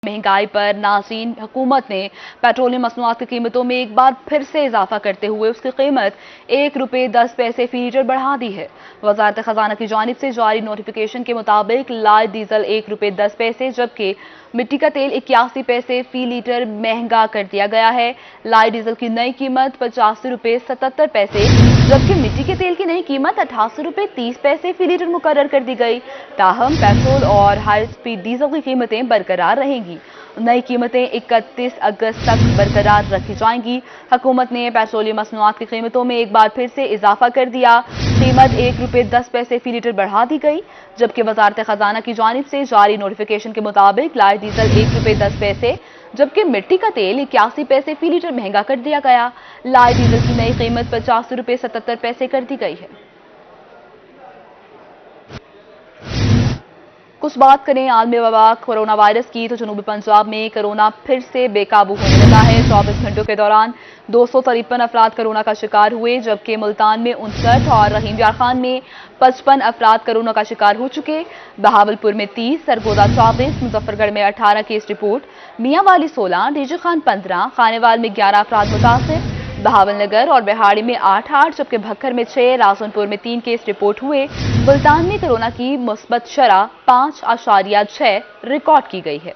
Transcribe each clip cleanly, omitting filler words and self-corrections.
महंगाई पर नाज़रीन, हुकूमत ने पेट्रोलियम मसनूआत की कीमतों में एक बार फिर से इजाफा करते हुए उसकी कीमत ₹1.10 फी लीटर बढ़ा दी है। वजारत खजाना की जानिब से जारी नोटिफिकेशन के मुताबिक लाइट डीजल ₹1.10, जबकि मिट्टी का तेल 81 पैसे फी लीटर महंगा कर दिया गया है। लाइट डीजल की नई कीमत ₹85.77, जबकि मिट्टी के तेल की नई कीमत ₹88.30 फी लीटर मुकर्रर कर दी गई। ताहम पेट्रोल और हाई स्पीड डीजल की कीमतें बरकरार रहेंगी। नई कीमतें 31 अगस्त तक बरकरार रखी जाएंगी। हुकूमत ने पेट्रोलियम मसनूआत की कीमतों में एक बार फिर से इजाफा कर दिया। कीमत ₹1.10 फी लीटर बढ़ा दी गई, जबकि वजारत खजाना की जानिब से जारी नोटिफिकेशन के मुताबिक लाइट डीजल ₹1.10, जबकि मिट्टी का तेल 81 पैसे फी लीटर महंगा कर दिया गया। लाइट डीजल की नई कीमत ₹85.77 कर दी गई है। कुछ बात करें आलमी वबा कोरोना वायरस की, तो जनूबी पंजाब में कोरोना फिर से बेकाबू होने लगा है। 24 घंटों के दौरान 253 अफराद कोरोना का शिकार हुए, जबकि मुल्तान में 59 और रहीम यार खान में 55 अफराद कोरोना का शिकार हो चुके। बहावलपुर में 30, सरगोदा 24, मुजफ्फरगढ़ में 18 case report, Mianwali 16, DJ Khan 15, Khanewal में 11 अफराद मुतासिर, बहावलनगर और बिहाड़ी में 8, जबकि भक्खर में 6, रासनपुर में 3 केस रिपोर्ट हुए। मुल्तान में कोरोना की मुस्बत शरह 5.6 रिकॉर्ड की गई है।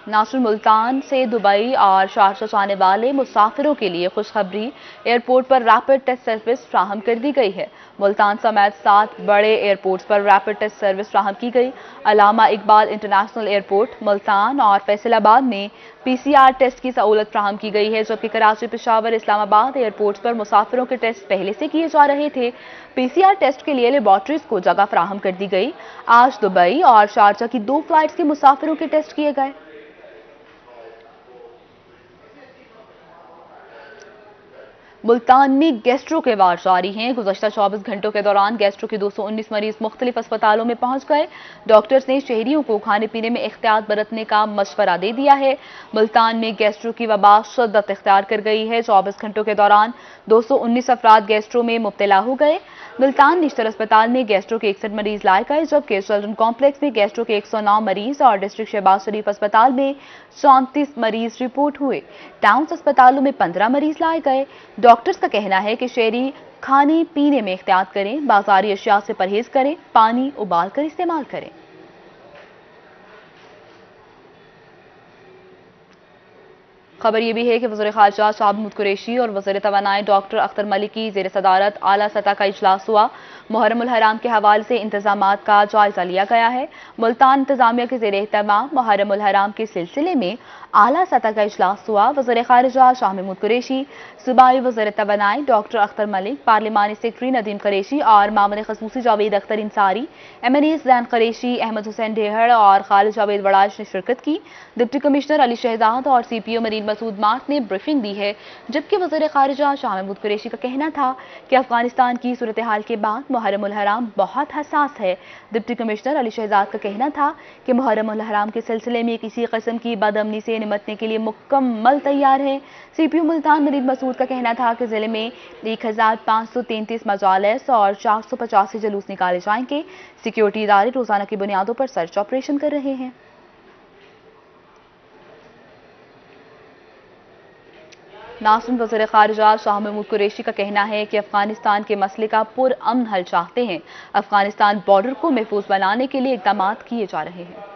नासिर, मुल्तान से दुबई और शारजा जाने वाले मुसाफिरों के लिए खुशखबरी, एयरपोर्ट पर रैपिड टेस्ट सर्विस फ्राहम कर दी गई है। मुल्तान समेत 7 बड़े एयरपोर्ट्स पर रैपिड टेस्ट सर्विस फ्राहम की गई। अल्लामा इकबाल इंटरनेशनल एयरपोर्ट, मुल्तान और फैसलाबाद में PCR टेस्ट की सहूलत फ्राहम की गई है, जबकि कराची, पेशावर, इस्लामाबाद एयरपोर्ट्स पर मुसाफिरों के टेस्ट पहले से किए जा रहे थे। PCR टेस्ट के लिए लेबॉर्ट्रीज को जगह फ्राहम कर दी गई। आज दुबई और शारजा की 2 फ्लाइट्स के मुसाफिरों के टेस्ट किए गए। मुल्तान में गैस्ट्रो के वार जारी हैं। गुज़श्ता 24 घंटों के दौरान गैस्ट्रो के 219 मरीज मुख्तलिफ अस्पतालों में पहुंच गए। डॉक्टर्स ने शहरियों को खाने पीने में एहतियात बरतने का मशवरा दे दिया है। मुल्तान में गैस्ट्रो की वबा शिद्दत इख्तियार कर गई है। 24 घंटों के दौरान 219 अफराद गैस्ट्रो में मुब्तला हो गए। मुल्तान निश्तर अस्पताल में गैस्ट्रो के 61 मरीज लाए गए, जबकि चिल्ड्रन कॉम्प्लेक्स में गैस्ट्रो के 109 मरीज और डिस्ट्रिक्ट शहबाज शरीफ अस्पताल में 34 मरीज रिपोर्ट हुए। टाउन्स अस्पतालों में 15 मरीज लाए गए। डॉक्टर्स का कहना है कि शहरी खाने पीने में एहतियात करें, बाजारी अशिया से परहेज करें, पानी उबाल कर इस्तेमाल करें। खबर यह भी है कि वज़ीर ख़ारजा शाह महमूद कुरैशी और वज़ीर तवानाई डॉक्टर अख्तर मलिक की ज़ेर सदारत आला सतह का इजलास हुआ। मुहर्रम उल हराम के हवाले से इंतजामात का जायजा लिया गया है। मुल्तान इंतजामिया के ज़ेर एहतमाम मुहर्रम उल हराम के सिलसिले में आला सतह का इजलास हुआ। वज़ीर ख़ारजा शाह महमूद कुरैशी, सूबाई वज़ीर तवानाई डॉक्टर अख्तर मलिक, पार्लिमानी सेक्रेटरी नदीम कुरैशी और मामले ख़ुसूसी जावेद अख्तर इंसारी, MNAs जैन कुरैशी, अहमद हुसैन ढेहड़ और खालिद जावेद वड़ाइश ने शिरकत की। डिप्टी कमिश्नर अली शहजाद और CPO मरीन मसूद मार्क ने ब्रीफिंग दी है, जबकि वज़ीर ख़ारिजा शाह महमूद कुरैशी का कहना था कि अफगानिस्तान की सूरत हाल के बाद मुहर्रम उल हराम बहुत हसास है। डिप्टी कमिश्नर अली शहजाद का कहना था कि मुहर्रम उल हराम के सिलसिले में किसी किस्म की बदअमनी से निमटने के लिए मुकम्मल तैयार है। CPO मुल्तान मरीन मसूद का कहना था कि जिले में 1533 मजालिस और 485 जुलूस निकाले जाएंगे। सिक्योरिटी इदारे रोजाना की बुनियादों पर सर्च ऑपरेशन कर रहे हैं। नासिर, वज़ीर ख़ारिजा शाह महमूद कुरैशी का कहना है कि अफगानिस्तान के मसले का पुरअमन हल चाहते हैं। अफगानिस्तान बॉर्डर को महफूज बनाने के लिए इक़दाम किए जा रहे हैं।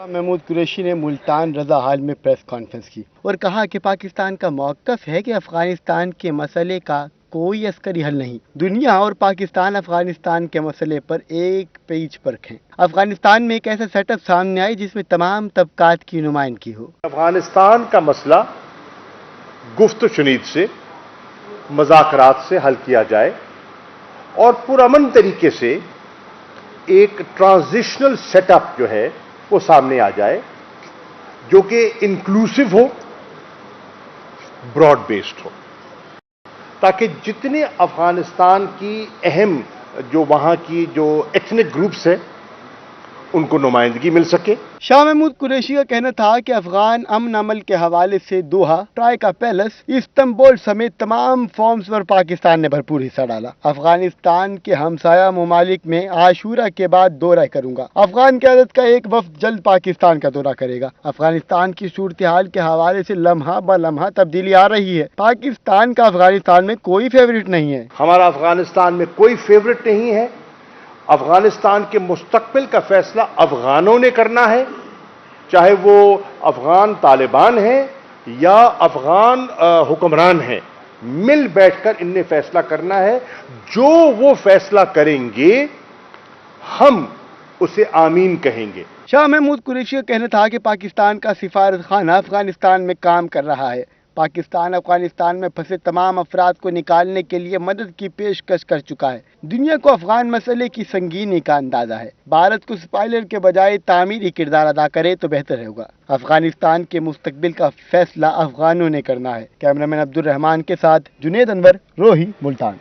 महमूद कुरैशी ने मुल्तान रज़ा हाल में प्रेस कॉन्फ्रेंस की और कहा कि पाकिस्तान का मौक़िफ़ है कि अफगानिस्तान के मसले का कोई अस्करी हल नहीं। दुनिया और पाकिस्तान अफगानिस्तान के मसले पर एक पेज पर हैं। अफगानिस्तान में एक ऐसा सेटअप सामने आए जिसमें तमाम तबकात की नुमाइंदगी हो। अफगानिस्तान का मसला गुफ्त शुनीद से, मज़ाकरात से हल किया जाए और पुरअमन तरीके से एक ट्रांजिशनल सेटअप जो है वो सामने आ जाए, जो कि इंक्लूसिव हो, ब्रॉड बेस्ड हो, ताकि जितने अफगानिस्तान की अहम जो वहाँ की जो एथनिक ग्रुप्स हैं ان کو نمائندگی مل سکے۔ شاہ محمود قریشی کا کہنا تھا کہ افغان امن عمل کے حوالے سے دوحہ، ٹرائیکا پیلس، استنبول سمیت تمام فورمز پر پاکستان نے بھرپور حصہ ڈالا۔ افغانستان کے ہمسایہ ممالک میں عاشورہ کے بعد دورہ کروں گا۔ افغان قیادت کا ایک وفد جلد پاکستان کا دورہ کرے گا۔ افغانستان کی صورتحال کے حوالے سے لمحہ بہ لمحہ تبدیلی آ رہی ہے۔ پاکستان کا افغانستان میں کوئی فیورٹ نہیں ہے۔ ہمارا افغانستان میں کوئی فیورٹ نہیں ہے۔ افغانستان کے مستقبل کا فیصلہ افغانوں نے کرنا ہے، چاہے وہ افغان طالبان ہیں یا افغان حکمران ہیں، مل بیٹھ کر ان نے فیصلہ کرنا ہے۔ جو وہ فیصلہ کریں گے ہم اسے آمین کہیں گے۔ شاہ محمود قریشی کا کہنا تھا کہ پاکستان کا سفارت خانہ افغانستان میں کام کر رہا ہے۔ پاکستان افغانستان میں پھنسے تمام افراد کو نکالنے کے لیے مدد کی پیشکش کر چکا ہے۔ دنیا کو افغان مسئلے کی سنگینی کا اندازہ ہے۔ بھارت کو اسپائلر کے بجائے تعمیری کردار ادا کرے تو بہتر ہوگا۔ افغانستان کے مستقبل کا فیصلہ افغانوں نے کرنا ہے۔ کیمرامین عبد الرحمان کے ساتھ جنید انور، روہی، ملتان۔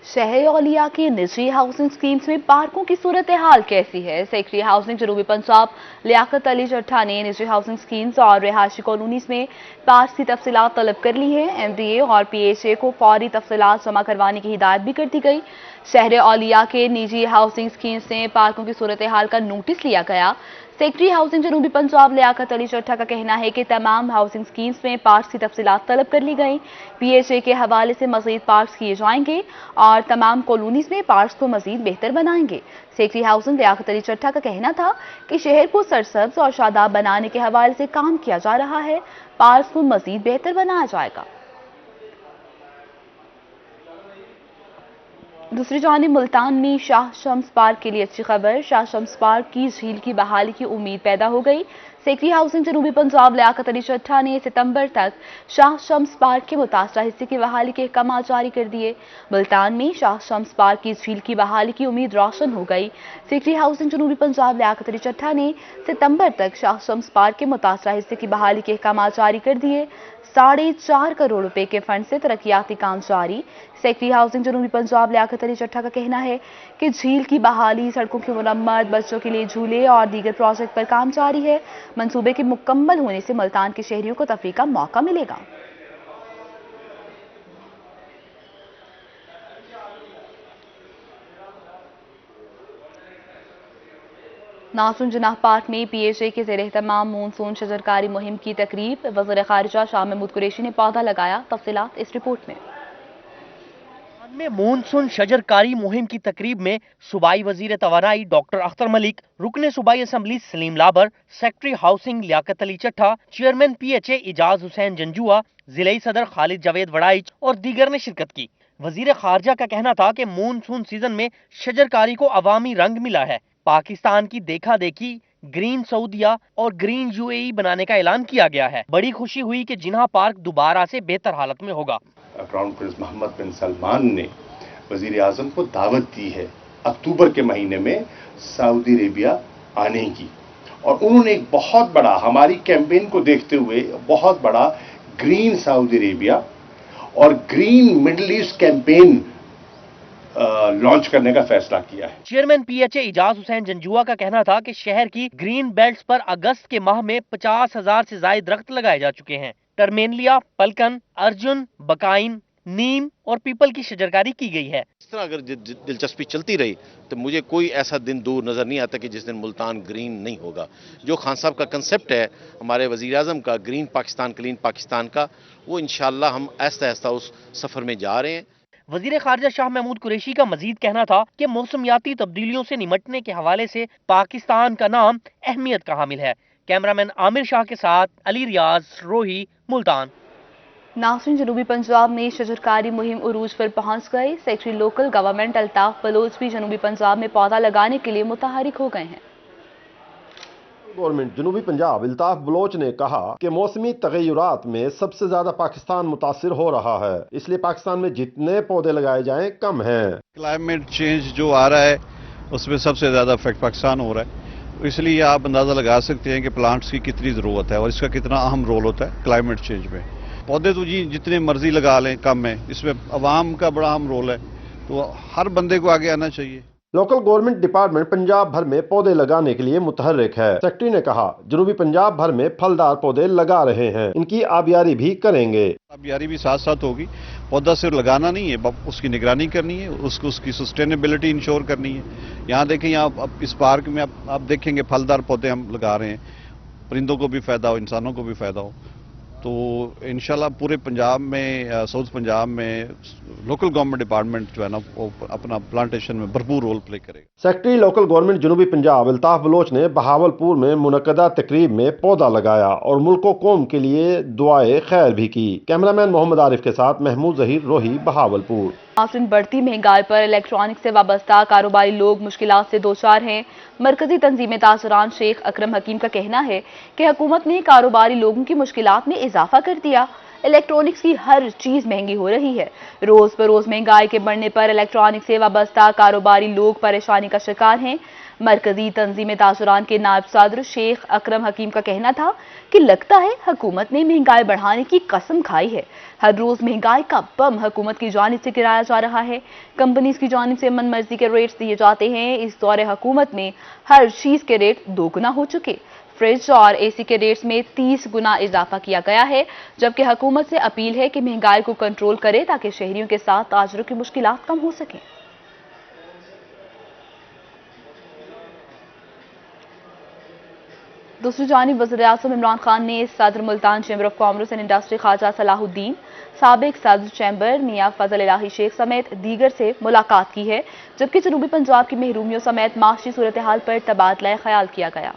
شہر اولیا کی نجی ہاؤسنگ سکیمز میں پارکوں کی صورتحال کیسی ہے؟ سیکٹری ہاؤسنگ جنوبی پنجاب لیاقت علی چٹھا نے نجی ہاؤسنگ سکیمز اور رہائشی کالونیز میں پارکس کی تفصیلات طلب کر لی ہے۔ ایم ڈی اے اور پی ایچ اے کو فوری تفصیلات جمع کروانے کی ہدایت بھی کر دی گئی۔ شہر اولیا کے نجی ہاؤسنگ سکیمز میں پارکوں کی صورتحال کا نوٹس لیا گیا۔ سیکٹری ہاؤسنگ جنوبی پنجاب لیاقت علی چٹھا کا کہنا ہے کہ تمام ہاؤسنگ سکیمز میں پارکس کی تفصیلات طلب کر لی گئی۔ پی ایچ اے کے حوالے سے مزید پارکس کیے جائیں گے اور تمام کالونیز میں پارکس کو مزید بہتر بنائیں گے۔ سیکٹری ہاؤسنگ لیاقت علی چٹھا کا کہنا تھا کہ شہر کو سرسبز اور شاداب بنانے کے حوالے سے کام کیا جا رہا ہے، پارکس کو مزید بہتر بنایا جائے گا۔ دوسری جانب ملتان میں شاہ شمس پارک کے لیے اچھی خبر، شاہ شمس پارک کی جھیل کی بحالی کی امید پیدا ہو گئی۔ سیکٹری ہاؤسنگ جنوبی پنجاب لیاقت علی چٹھا نے ستمبر تک شاہ شمس پارک کے متاثرہ حصے کی بحالی کے احکامات جاری کر دیے۔ ملتان میں شاہ شمس پارک کی جھیل کی بحالی کی امید روشن ہو گئی۔ سیکٹری ہاؤسنگ جنوبی پنجاب لیاقت علی چٹھا نے ستمبر تک شاہ شمس پارک کے متاثرہ حصے کی بحالی کے احکامات جاری کر دیے۔ 4.5 کروڑ روپے کے فنڈ سے ترقیاتی کام جاری۔ سیکٹری ہاؤسنگ جنوبی پنجاب لیاقت علی چٹھا کا کہنا ہے کہ جھیل کی بحالی، سڑکوں کی مرمت، بچوں کے لیے جھولے اور دیگر پروجیکٹ پر کام جاری ہے۔ منصوبے کے مکمل ہونے سے ملتان کے شہریوں کو تفریح کا موقع ملے گا۔ ناصر جناح پارک میں پی ایچ اے کے زیر اہتمام مونسون شجرکاری مہم کی تقریب، وزیر خارجہ شاہ محمود قریشی نے پودا لگایا۔ تفصیلات اس رپورٹ میں مونسون شجرکاری مہم کی تقریب میں صوبائی وزیر توانائی ڈاکٹر اختر ملک، رکن صوبائی اسمبلی سلیم لابر، secretary housing Liaquat Ali Chattha, chairman P H A Ijaz Hussain Janjua, ضلعی صدر خالد جاوید وڑائچ اور دیگر نے شرکت کی۔ وزیر خارجہ کا کہنا تھا کہ مونسون سیزن میں شجرکاری کو عوامی رنگ ملا ہے۔ پاکستان کی دیکھا دیکھی گرین سعودیہ اور گرین یو اے ای بنانے کا اعلان کیا گیا ہے۔ بڑی خوشی ہوئی کہ جناح پارک دوبارہ سے بہتر حالت میں ہوگا۔ کراؤن پرنس محمد بن سلمان نے وزیر اعظم کو دعوت دی ہے اکتوبر کے مہینے میں سعودی عربیہ آنے کی، اور انہوں نے ایک بہت بڑا، ہماری کیمپین کو دیکھتے ہوئے بہت بڑا گرین سعودی عربیہ اور green middle east campaign launch کرنے کا فیصلہ کیا ہے۔ Chairman P H A Ijaz Hussain Janjua کا کہنا تھا کہ شہر کی گرین بیلٹس پر اگست کے ماہ میں 50,000 سے زائد درخت لگائے جا چکے ہیں۔ ٹرمینلیا، پلکن، ارجن، بکائن، نیم اور پیپل کی شجرکاری کی گئی ہے۔ اس طرح اگر دلچسپی چلتی رہی تو مجھے کوئی ایسا دن دور نظر نہیں آتا کہ جس دن ملتان گرین نہیں ہوگا۔ جو خان صاحب کا کنسپٹ ہے ہمارے وزیر اعظم کا، گرین پاکستان کلین پاکستان کا، وہ انشاءاللہ ہم آہستہ آہستہ اس سفر میں جا رہے ہیں۔ وزیر خارجہ شاہ محمود قریشی کا مزید کہنا تھا کہ موسمیاتی تبدیلیوں سے نمٹنے کے حوالے سے پاکستان کا نام اہمیت کا حامل ہے۔ کیمرامین عامر شاہ کے ساتھ علی ریاض، روہی، ملتان۔ ناصرین، جنوبی پنجاب میں شجرکاری مہم عروج پر پہنچ گئی۔ Secretary local government Altaf Baloch بھی جنوبی پنجاب میں پودا لگانے کے لیے متحرک ہو گئے ہیں۔ گورنمنٹ جنوبی پنجاب الطاف بلوچ نے کہا کہ موسمی تغیرات میں سب سے زیادہ پاکستان متاثر ہو رہا ہے، اس لیے پاکستان میں جتنے پودے لگائے جائیں کم ہیں۔ کلائمیٹ چینج جو آ رہا ہے اس میں سب سے زیادہ افیکٹ پاکستان ہو رہا ہے، اس لیے آپ اندازہ لگا سکتے ہیں کہ پلانٹس کی کتنی ضرورت ہے اور اس کا کتنا اہم رول ہوتا ہے کلائمیٹ چینج میں۔ پودے تو جی جتنے مرضی لگا لیں کم ہے، اس میں عوام کا بڑا اہم رول ہے، تو ہر بندے کو آگے آنا چاہیے۔ लोकल गवर्नमेंट डिपार्टमेंट पंजाब भर में पौधे लगाने के लिए मुतहर्रिक है। सेक्रेटरी ने कहा, जनूबी पंजाब भर में फलदार पौधे लगा रहे हैं, इनकी आबियारी भी करेंगे। आबियारी भी साथ साथ होगी। पौधा सिर्फ लगाना नहीं है, उसकी निगरानी करनी है, उसकी सस्टेनेबिलिटी इंश्योर करनी है। यहाँ देखें, यहाँ इस पार्क में आप देखेंगे फलदार पौधे हम लगा रहे हैं, परिंदों को भी फायदा हो, इंसानों को भी फायदा हो। तो इंशाल्लाह पूरे पंजाब में, साउथ पंजाब में लोकल गवर्नमेंट डिपार्टमेंट जो है ना, वो अपना प्लांटेशन में भरपूर रोल प्ले करेगा। सेक्रेटरी लोकल गवर्नमेंट जनूबी पंजाब अल्ताफ बलोच ने बहावलपुर में मुनक्कदा तकरीब में पौधा लगाया और मुल्को कौम के लिए दुआए खैर भी की। कैमरामैन मोहम्मद आरिफ के साथ महमूद जहीर, रोही, बहावलपुर। नाज़रीन, बढ़ती महंगाई पर इलेक्ट्रॉनिक से वाबस्ता कारोबारी लोग मुश्किलात से दो चार हैं। मरकजी तंजीम तासरान शेख अकरम हकीम का कहना है कि हुकूमत ने कारोबारी लोगों की मुश्किलात में इजाफा कर दिया। इलेक्ट्रॉनिक्स की हर चीज महंगी हो रही है। रोज बरोज महंगाई के बढ़ने पर इलेक्ट्रॉनिक से वाबस्ता कारोबारी लोग परेशानी का शिकार हैं। मरकजी तंजीम तासरान के नायब सदर शेख अकरम हकीम का कहना था कि लगता है हुकूमत ने महंगाई बढ़ाने की कसम खाई है। हर रोज महंगाई का बम हुकूमत की जानिब से गिराया जा रहा है। कंपनीज की जानिब से मनमर्जी के रेट्स दिए जाते हैं। इस दौरे हुकूमत में हर चीज के रेट दोगुना हो चुके। फ्रिज और एसी के रेट्स में 30 गुना इजाफा किया गया है, जबकि हुकूमत से अपील है कि महंगाई को कंट्रोल करे ताकि शहरियों के साथ ताजरों की मुश्किलात कम हो सकें। दूसरी जानिब वज़ीर-ए-आज़म इमरान खान ने सदर Multan chamber of commerce and industry Khwaja Salahuddin, साबिक सदर चैम्बर मियां फजल इलाही शेख समेत दीगर से मुलाकात की है, जबकि जनूबी पंजाब की महरूमियों समेत माशी सूरत हाल पर तबादला ख्याल किया गया।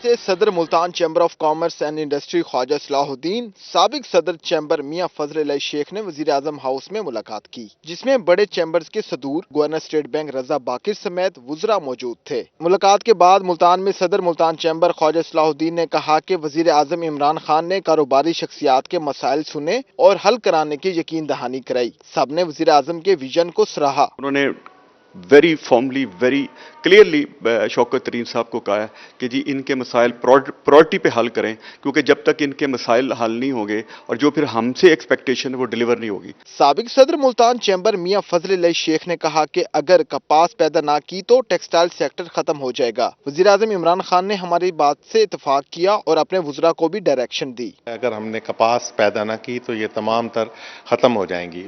से सदर Multan chamber of commerce and industry Khwaja Salahuddin, साबिक सदर चैम्बर मियां फजल इलाही शेख ने वजीर आजम हाउस में मुलाकात की, जिसमें बड़े चैम्बर्स के सदूर गवर्नर स्टेट बैंक रजा बाकिर समेत वुज़रा मौजूद थे। मुलाकात के बाद मुल्तान में सदर मुल्तान चैम्बर ख्वाजा सलाहुद्दीन ने कहा कि वजीर आजम इमरान खान ने कारोबारी शख्सियात के मसाइल सुने और हल कराने की यकीन दहानी कराई। सब ने वजीर आजम के विजन को सराहा। उन्होंने very formally, very clearly Shaukat तरीन साहब को कहा है कि जी इनके मसाइल प्रायोरिटी पे हल करें, क्योंकि जब तक इनके मसाइल हल नहीं होंगे और जो फिर हमसे एक्सपेक्टेशन है वो डिलीवर नहीं होगी। साबिक सदर मुल्तान चैम्बर मियां फजल इलाही शेख ने कहा कि अगर कपास पैदा ना की तो टेक्सटाइल सेक्टर खत्म हो जाएगा। वजीर आजम इमरान खान ने हमारी बात से इतफाक किया और अपने वुज़रा को भी डायरेक्शन दी। अगर हमने कपास पैदा ना की तो ये तमाम तर खत्म हो जाएंगी।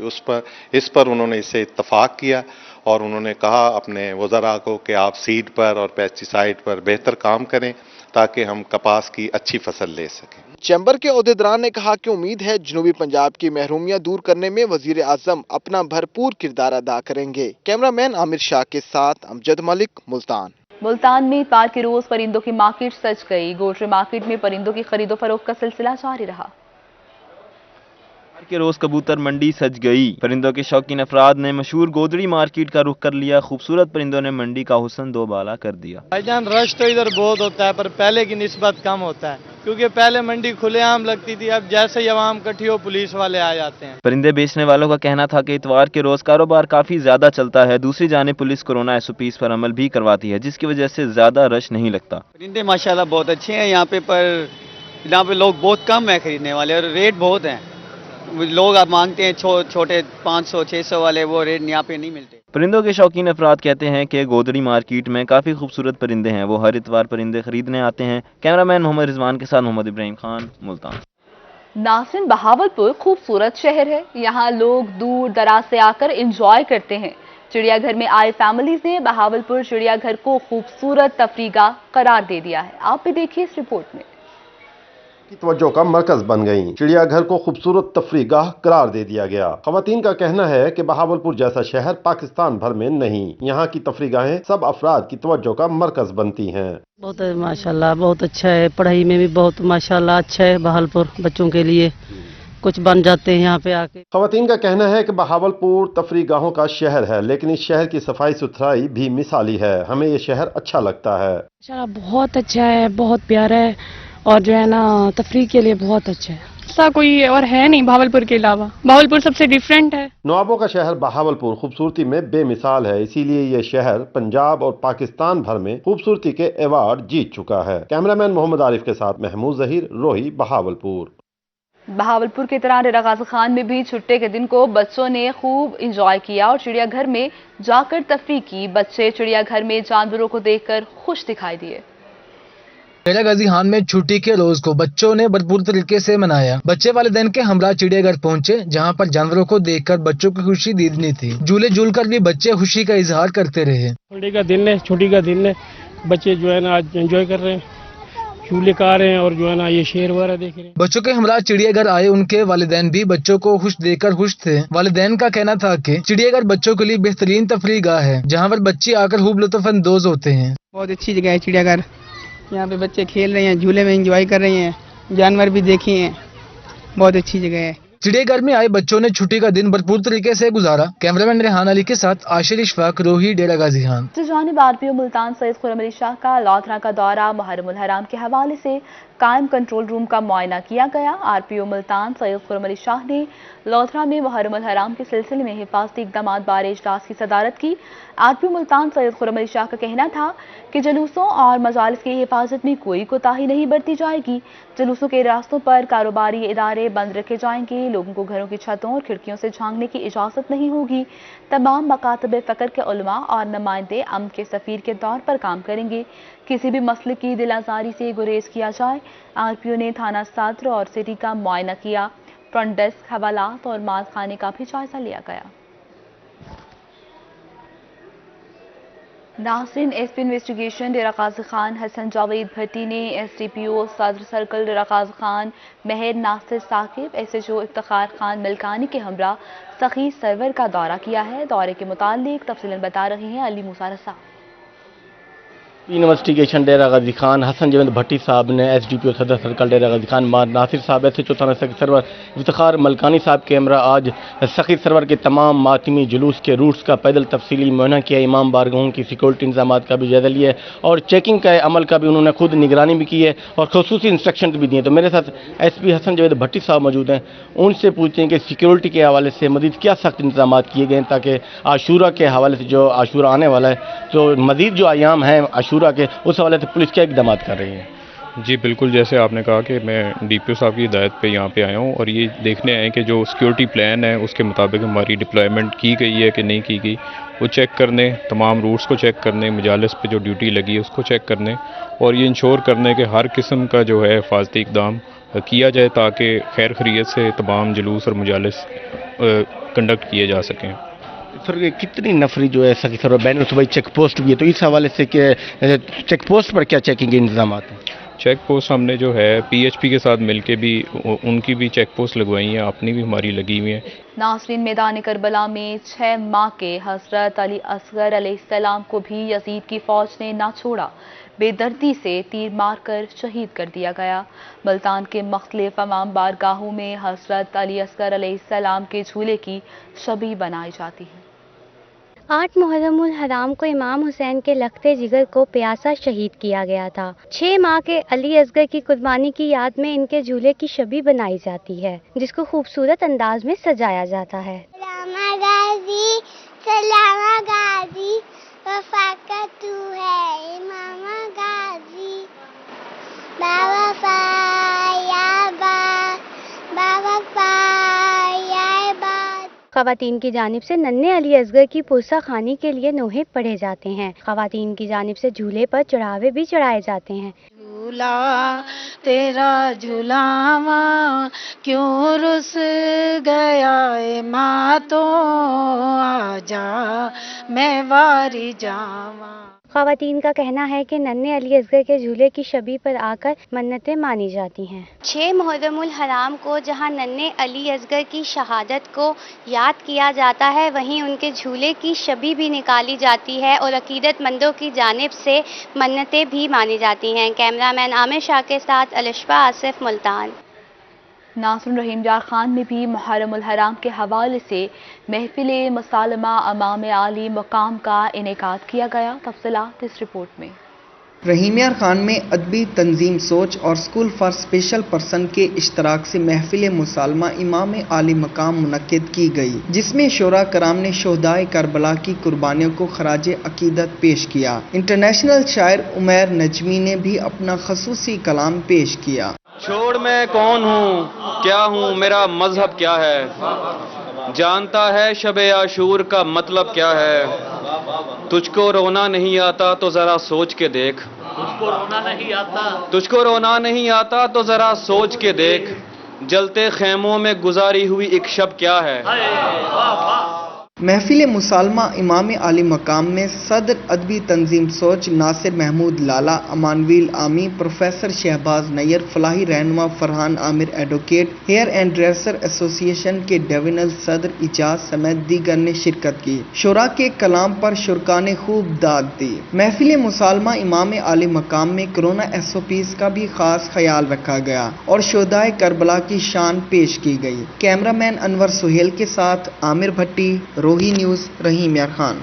इस पर उन्होंने इससे इत्तफाक किया और उन्होंने कहा अपने वज़रा को कि आप सीड पर और पेस्टिसाइड पर बेहतर काम करें ताकि हम कपास की अच्छी फसल ले सकें। चैम्बर के ओहदेदारान ने कहा कि उम्मीद है जनूबी पंजाब की महरूमियां दूर करने में वजीर आजम अपना भरपूर किरदार अदा करेंगे। कैमरामैन आमिर शाह के साथ अमजद मलिक, मुल्तान। मुल्तान में इतवार के रोज परिंदों की मार्केट सज गई। गोल्ट्री मार्केट में परिंदों की खरीदो फरोख्त का सिलसिला जारी रहा। के रोज कबूतर मंडी सज गई। परिंदों के शौकीन अफराद ने मशहूर गोदड़ी मार्केट का रुख कर लिया। खूबसूरत परिंदों ने मंडी का हुस्न दोबाला कर दिया। भाईजान, रश तो इधर बहुत होता है पर पहले की निस्बत कम होता है, क्योंकि पहले मंडी खुलेआम लगती थी, अब जैसे ही आवाम इकट्ठी हो पुलिस वाले आ जाते हैं। परिंदे बेचने वालों का कहना था कि इतवार के रोज कारोबार काफी ज्यादा चलता है। दूसरी जानिब पुलिस कोरोना SOPs पर अमल भी करवाती है, जिसकी वजह से ज्यादा रश नहीं लगता। परिंदे माशाल्लाह बहुत अच्छे हैं यहाँ पे लोग बहुत कम है खरीदने वाले और रेट बहुत हैं। लोग अब मांगते हैं छोटे 500-600 वाले, वो रेट यहाँ पे नहीं मिलते। परिंदों के शौकीन अफराद कहते हैं कि गोदड़ी मार्केट में काफी खूबसूरत परिंदे हैं। वो हर इतवार परिंदे खरीदने आते हैं। कैमरामैन मोहम्मद रिजवान के साथ मोहम्मद इब्राहिम खान, मुल्तान। नाज़रीन, बहावलपुर खूबसूरत शहर है। यहाँ लोग दूर दराज से आकर एंजॉय करते हैं। चिड़ियाघर में आए फैमिलीज ने बहावलपुर चिड़ियाघर को खूबसूरत तफरीगाह करार दे दिया है। आप भी देखिए इस रिपोर्ट में। की तवज्जो का मरकज बन गई। चिड़ियाघर को खूबसूरत तफरीगाह करार दे दिया गया। खवातीन का कहना है कि बहावलपुर जैसा शहर पाकिस्तान भर में नहीं। यहाँ की तफरीगाहें सब अफराद की तवज्जो का मरकज बनती हैं। बहुत माशाल्लाह बहुत अच्छा है। पढ़ाई में भी बहुत माशाल्लाह अच्छा है। बहावलपुर बच्चों के लिए कुछ बन जाते हैं यहाँ पे आके। खवातीन का कहना है कि बहावलपुर तफरीगाहों का शहर है, लेकिन इस शहर की सफाई सुथराई भी मिसाली है। हमें ये शहर अच्छा लगता है। बहुत अच्छा है, बहुत प्यारा है और जो है ना तफरीह के लिए बहुत अच्छा है। ऐसा कोई और है नहीं बहावलपुर के अलावा। बहावलपुर सबसे डिफरेंट है। नवाबों का शहर बहावलपुर खूबसूरती में बेमिसाल है, इसीलिए ये शहर पंजाब और पाकिस्तान भर में खूबसूरती के अवार्ड जीत चुका है। कैमरामैन मोहम्मद आरिफ के साथ महमूद जहीर, रोही, बहावलपुर। बहावलपुर की तरह डेरा गाजी खान में भी छुट्टे के दिन को बच्चों ने खूब इंजॉय किया और चिड़ियाघर में जाकर तफरीह की। बच्चे चिड़ियाघर में जानवरों को देखकर खुश दिखाई दिए। डेरा गाजी खान में छुट्टी के रोज को बच्चों ने भरपूर तरीके से मनाया। बच्चे वालिदैन के हमरा चिड़ियाघर पहुंचे, जहां पर जानवरों को देखकर बच्चों की खुशी दीदनी थी। झूले झूलकर भी बच्चे खुशी का इजहार करते रहे। छुट्टी का दिन है, बच्चे जो है ना आज एंजॉय कर रहे हैं, झूले का रहे हैं और जो है ना ये शेर वगैरह देख रहे हैं। बच्चों के हमरा चिड़ियाघर आए उनके वालिदैन भी बच्चों को खुश देखकर खुश थे। वालिदैन का कहना था कि चिड़ियाघर बच्चों के लिए बेहतरीन तफरीह गाह है, जहाँ पर बच्चे आकर खूब लुत्फअंदोज होते हैं। बहुत अच्छी जगह है चिड़ियाघर, यहाँ पे बच्चे खेल रहे हैं, झूले में एंजॉय कर रहे हैं, जानवर भी देखे हैं, बहुत अच्छी जगह है। चिड़ियाघर में आए बच्चों ने छुट्टी का दिन भरपूर तरीके से गुजारा। कैमरामैन रेहान अली के साथ आशिर इशफाक, रोही, डेरा गाजी खान। जानिब आरपीओ मुल्तान सैयद खुर्रम अली शाह का लौथरा का दौरा मुहर्रमुल हराम के हवाले से कायम कंट्रोल रूम का मुआयना किया गया। आरपीओ मुल्तान सैयद खुर्रम अली शाह ने लौथरा में मुहर्रमुल हराम के सिलसिले में हिफाजती इक़दाम बारे इजलास की सदारत की। आरपीओ मुल्तान सैयद खुर्रम अली शाह का कहना था कि जुलूसों और मजालिस की हिफाजत में कोई कोताही नहीं बरती जाएगी। जुलूसों के रास्तों पर कारोबारी इदारे बंद रखे जाएंगे। लोगों को घरों की छतों और खिड़कियों से झांकने की इजाज़त नहीं होगी। तमाम मकातब फ़क्र के उलमा और नुमाइंदे अमन के सफ़ीर के तौर पर काम करेंगे। किसी भी मसले की दिल आज़ारी से गुरेज किया जाए। आरपीओ ने थाना सदर और सिटी का मुआयना किया। फ्रंट डेस्क, हवालात और माल खाने का भी जायजा लिया गया। नाज़रीन, एसपी इन्वेस्टिगेशन डेरा गाजी खान हसन जावेद भट्टी ने एसडीपीओ सदर सर्कल डेरा गाजी खान महर नासिर साकिब, एसएचओ इफ्तिखार खान मिल्कानी के हमरा सखी सर्वर का दौरा किया है। दौरे के मुतालिक तफसीलन बता रहे हैं अली मूसा रसा। इन्वेस्टिगेशन डेरा गाजी खान हसन जावेद भट्टी साहब ने एसडीपीओ सदर सर्कल डेरा गाजी खान नासिर साहब, एसएचओ थाना सखी सर्वर इफ्तिखार मलकानी साहब के हमरा आज सखी सर्वर के तमाम मातमी जुलूस के रूट्स का पैदल तफसीली मुआयना किया। इमाम बारगाहों की सिक्योरिटी इंतजाम का भी जायजा लिया और चेकिंग का अमल का भी उन्होंने खुद निगरानी भी की है और खसूसी इंस्ट्रक्शन भी दिए। तो मेरे साथ एसपी हसन जावेद भट्टी साहब मौजूद हैं, उनसे पूछते हैं कि सिक्योरिटी के हवाले से मजीद क्या सख्त इंतजाम किए गए ताकि आशूरा के हवाले से, जो आशूरा आने वाला है, तो मजीद जो आयाम हैं आशूरा के, उस हवाले से पुलिस क्या इकदाम कर रही है? जी बिल्कुल, जैसे आपने कहा कि मैं डीपीओ साहब की हिदायत पे यहाँ पे आया हूँ और ये देखने आए कि जो सिक्योरिटी प्लान है उसके मुताबिक हमारी डिप्लॉयमेंट की गई है कि नहीं की गई, वो चेक करने, तमाम रूट्स को चेक करने, मजालिस पे जो ड्यूटी लगी है उसको चेक करने और ये इंश्योर करने कि हर किस्म का जो है हिफाजती इकदाम किया जाए ताकि खैर खैरियत से तमाम जुलूस और मजालिस कंडक्ट किए जा सकें। सर, कितनी नफरी जो है सखी सर्वर बैन सुबह चेक पोस्ट भी है, तो इस हवाले से कि चेक पोस्ट पर क्या चेकिंग के इंतजाम हैं? चेक पोस्ट हमने जो है पीएचपी के साथ मिलके भी उनकी भी चेक पोस्ट लगवाई हैं, अपनी भी हमारी लगी हुई है। नाज़रीन, मैदान करबला में 6 माह के हज़रत अली असगर अलैहिस्सलाम को भी यजीद की फौज ने ना छोड़ा। बेदर्दी से तीर मारकर शहीद कर दिया गया। मुल्तान के मुख्तलिफ तमाम बारगाहों में हज़रत अली असगर अलैहिस्सलाम के झूले की शबीह बनाई जाती है। 8 मुहर्रमुल हराम को इमाम हुसैन के लखते जिगर को प्यासा शहीद किया गया था। 6 माह के अली असगर की कुर्बानी की याद में इनके झूले की शबीह बनाई जाती है, जिसको खूबसूरत अंदाज में सजाया जाता है। सलामा गाजी वफा का तू है इमामा गाजी, बाबा पाया बाबा पाया बात। ख़वातीन की जानिब से नन्हे अली असगर की पुरसा खानी के लिए नोहे पढ़े जाते हैं। ख़वातीन की जानिब से झूले पर चढ़ावे भी चढ़ाए जाते हैं। झूला तेरा झूलावा क्यों रुस गया ए माँ, तो आजा मैं वारी जावा। ख़वातीन का कहना है कि नन्हे अली असगर के झूले की शबीह पर आकर मन्नतें मानी जाती हैं। 6 मुहर्रमुल हराम को जहां नन्हे अली असगर की शहादत को याद किया जाता है, वहीं उनके झूले की शबीह भी निकाली जाती है और अकीदतमंदों की जानिब से मन्नतें भी मानी जाती हैं। कैमरामैन आमिर शाह के साथ अलिशफा आसिफ, मुल्तान। नाज़रीन, रहीम यार खान में भी मुहर्रमुल हराम के हवाले से महफिल मुसालमा अमाम आली मुकाम का इनेकाद किया गया। तफसीलात इस रिपोर्ट में। रहीम यार खान में अदबी तंजीम सोच और स्कूल फॉर स्पेशल पर्सन के इश्तराक से महफिल मुसालमा इमाम आली मकाम मुनक्किद की गई, जिसमें शोरा कराम ने शोहदाए करबला की कुर्बानियों को खराज अकीदत पेश किया। इंटरनेशनल शायर उमैर नजमी ने भी अपना खसूसी कलाम पेश किया। چھوڑ میں کون ہوں کیا ہوں میرا مذہب کیا ہے جانتا ہے شب عاشور کا مطلب کیا ہے تجھ کو رونا نہیں آتا تو ذرا سوچ کے دیکھ تجھ کو رونا نہیں آتا تو ذرا سوچ کے دیکھ جلتے خیموں میں گزاری ہوئی ایک شب کیا ہے محفل مسالمہ امام عالی مقام میں صدر ادبی تنظیم سوچ ناصر محمود لالا، امانویل عامی، پروفیسر شہباز نیر، فلاحی رہنما فرحان عامر ایڈوکیٹ، ہیئر اینڈ ڈریسر ایسوسی ایشن کے ڈویژنل صدر اجاز سمیت دیگر نے شرکت کی۔ شعراء کے کلام پر شرکاء نے خوب داد دی۔ محفل مسالمہ امام عالی مقام میں کرونا SOPs کا بھی خاص خیال رکھا گیا اور شہدائے کربلا کی شان پیش کی گئی۔ کیمرہ مین انور سہیل کے ساتھ عامر بھٹی، روہی نیوز، رحیم یار خان۔